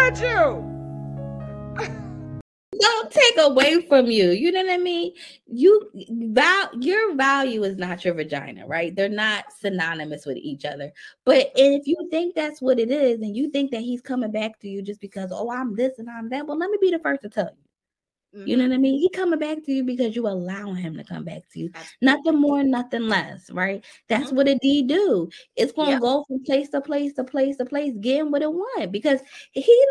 at you. Don't take away from you. You know what I mean? Your value is not your vagina, right? They're not synonymous with each other. But if you think that's what it is, and you think that he's coming back to you just because, oh, I'm this and I'm that, well, let me be the first to tell you. You know what I mean? He coming back to you because you allowing him to come back to you. Nothing more, nothing less, right? That's what a D do. It's gonna go from place to place to place to place, getting what it want, because if he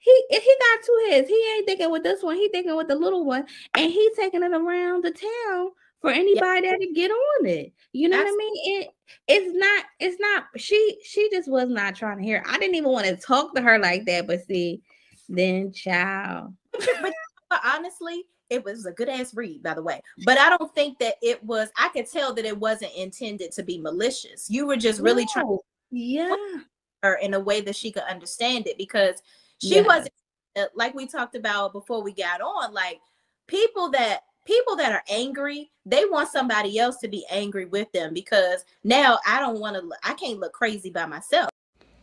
got two heads. He ain't thinking with this one. He thinking with the little one, and he taking it around the town for anybody that to get on it. You know what I mean? It's not. She just was not trying to hear. I didn't even want to talk to her like that. But see, then tchau. But honestly, it was a good ass read, by the way. But I don't think that it was. I could tell that it wasn't intended to be malicious. You were just really trying to her in a way that she could understand it, because she wasn't, like we talked about before we got on, like people that are angry, they want somebody else to be angry with them, because now I can't look crazy by myself.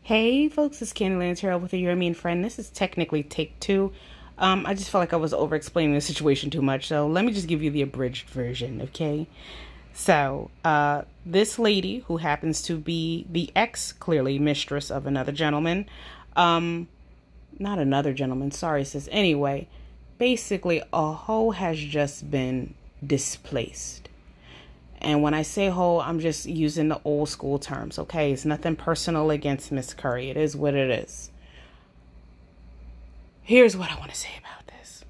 Hey folks, it's kandylandtarot with your mean friend. This is technically take 2. I just felt like I was over explaining the situation too much, so let me just give you the abridged version, okay? So this lady, who happens to be the clearly mistress of another gentleman, not another gentleman, sorry sis, anyway, basically a hoe has just been displaced. And when I say hoe, I'm just using the old school terms, okay? It's nothing personal against Miss Curry. It is what it is. Here's what I want to say about this.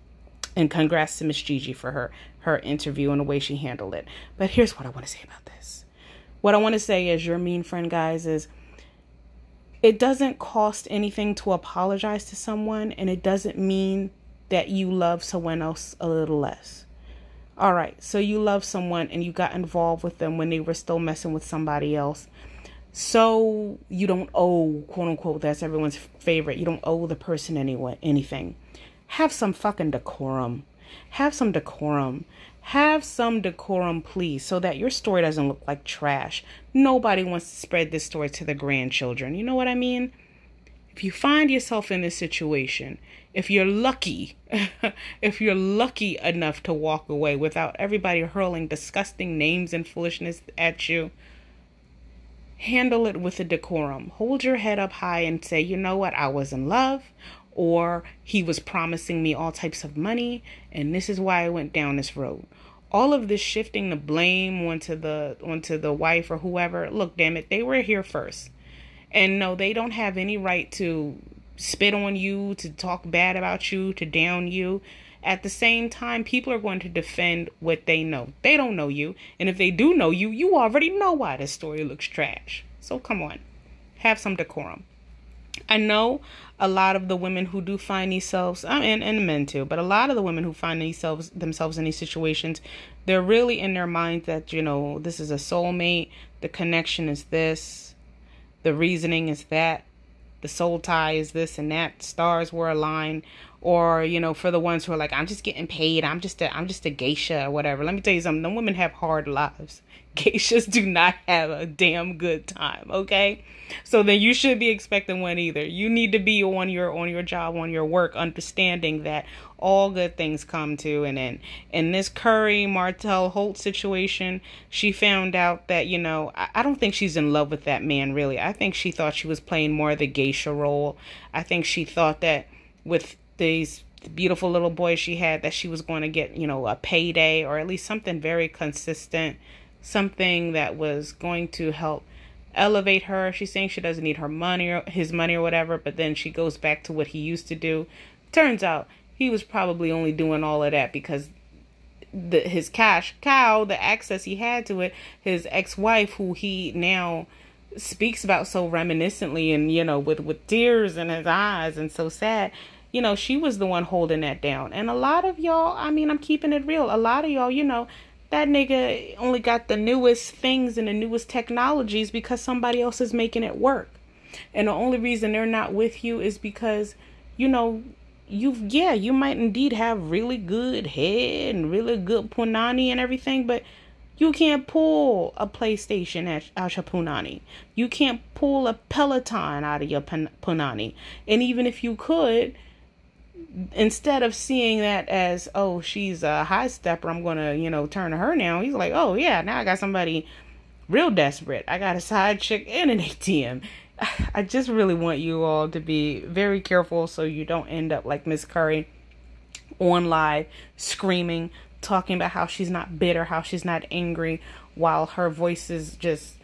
And congrats to Miss Gigi for her interview and the way she handled it. But here's what I want to say about this. What I want to say as your mean friend, guys, is it doesn't cost anything to apologize to someone, and it doesn't mean that you love someone else a little less. All right, so you love someone and you got involved with them when they were still messing with somebody else. So you don't owe, quote unquote, that's everyone's favorite, you don't owe the person anything. Have some fucking decorum. Have some decorum. Have some decorum, please, so that your story doesn't look like trash. Nobody wants to spread this story to the grandchildren. You know what I mean? If you find yourself in this situation, if you're lucky, if you're lucky enough to walk away without everybody hurling disgusting names and foolishness at you, handle it with a decorum. Hold your head up high and say, you know what, I was in love, or he was promising me all types of money, and this is why I went down this road. All of this shifting the blame onto the wife or whoever, look, damn it, they were here first. And no, they don't have any right to spit on you, to talk bad about you, to down you. At the same time, people are going to defend what they know. They don't know you. And if they do know you, you already know why this story looks trash. So come on, have some decorum. I know a lot of the women who do find themselves, and men too, but a lot of the women who find themselves in these situations, they're really in their mind that, you know, this is a soulmate, the connection is this, the reasoning is that, the soul tie is this and that, stars were aligned. Or, you know, for the ones who are like, I'm just getting paid, I'm just a geisha or whatever. Let me tell you something, the women have hard lives. Geishas do not have a damn good time, okay? So then you should be expecting one either. You need to be on your job, on your work, understanding that all good things come to an end. In this Curry Martell Holt situation, she found out that, you know, I don't think she's in love with that man, really. I think she thought she was playing more of the geisha role. I think she thought that with these beautiful little boys she had, that she was going to get, you know, a payday, or at least something very consistent, something that was going to help elevate her. She's saying she doesn't need her money or his money or whatever, but then she goes back to what he used to do. Turns out he was probably only doing all of that because his cash cow, the access he had to it, his ex-wife, who he now speaks about so reminiscently and, you know, with tears in his eyes and so sad, you know, she was the one holding that down. And a lot of y'all, I mean, I'm keeping it real, a lot of y'all, you know, that nigga only got the newest things and the newest technologies because somebody else is making it work. And the only reason they're not with you is because, you know, you might indeed have really good head and really good punani and everything, but You can't pull a PlayStation out your punani. You can't pull a Peloton out of your punani. And even if you could, instead of seeing that as, oh, she's a high stepper, I'm going to, turn to her now. He's like, oh, yeah, now I got somebody real desperate. I got a side chick and an ATM. I just really want you all to be very careful so you don't end up like Miss Curry on live screaming, talking about how she's not bitter, how she's not angry, while her voice is just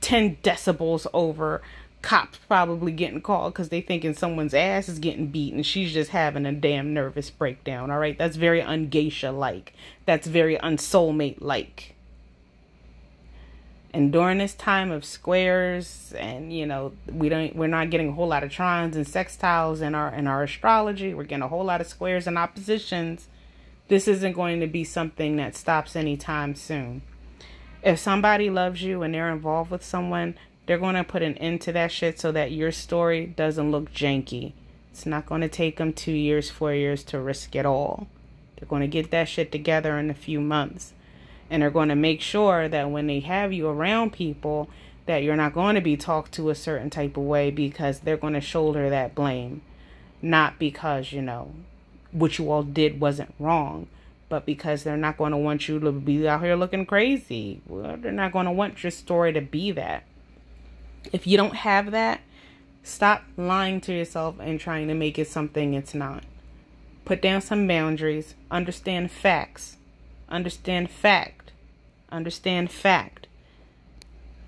10 decibels over. Cops probably getting called because they thinking someone's ass is getting beat and she's just having a damn nervous breakdown. All right, that's very ungeisha-like. That's very unsoulmate-like. And during this time of squares, and we're not getting a whole lot of trines and sextiles in our astrology. We're getting a whole lot of squares and oppositions. This isn't going to be something that stops anytime soon. If somebody loves you and they're involved with someone, they're going to put an end to that shit so that your story doesn't look janky. It's not going to take them 2 years, 4 years to risk it all. They're going to get that shit together in a few months. And they're going to make sure that when they have you around people, that you're not going to be talked to a certain type of way because they're going to shoulder that blame. Not because, what you all did wasn't wrong, but because they're not going to want you to be out here looking crazy. Well, they're not going to want your story to be that. If you don't have that, stop lying to yourself and trying to make it something it's not. Put down some boundaries. Understand facts. Understand fact. Understand fact.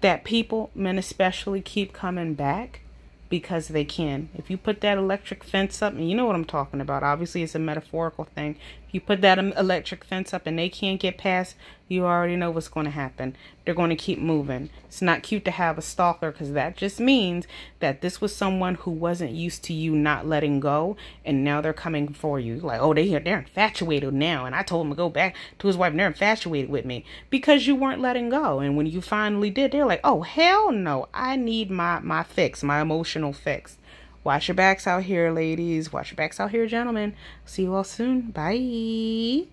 That people, men especially, keep coming back because they can. If you put that electric fence up, and you know what I'm talking about, obviously it's a metaphorical thing. If you put that electric fence up and they can't get past, you already know what's going to happen. They're going to keep moving. It's not cute to have a stalker because that just means that this was someone who wasn't used to you not letting go, and now they're coming for you. Like, oh, they're infatuated now, and I told him to go back to his wife, and they're infatuated with me because you weren't letting go. And when you finally did, they're like, oh, hell no, I need my fix, my emotional fix. Watch your backs out here, ladies. Watch your backs out here, gentlemen. See you all soon. Bye.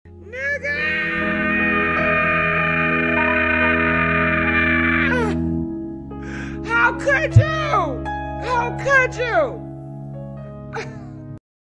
Nigga! How could you? How could you?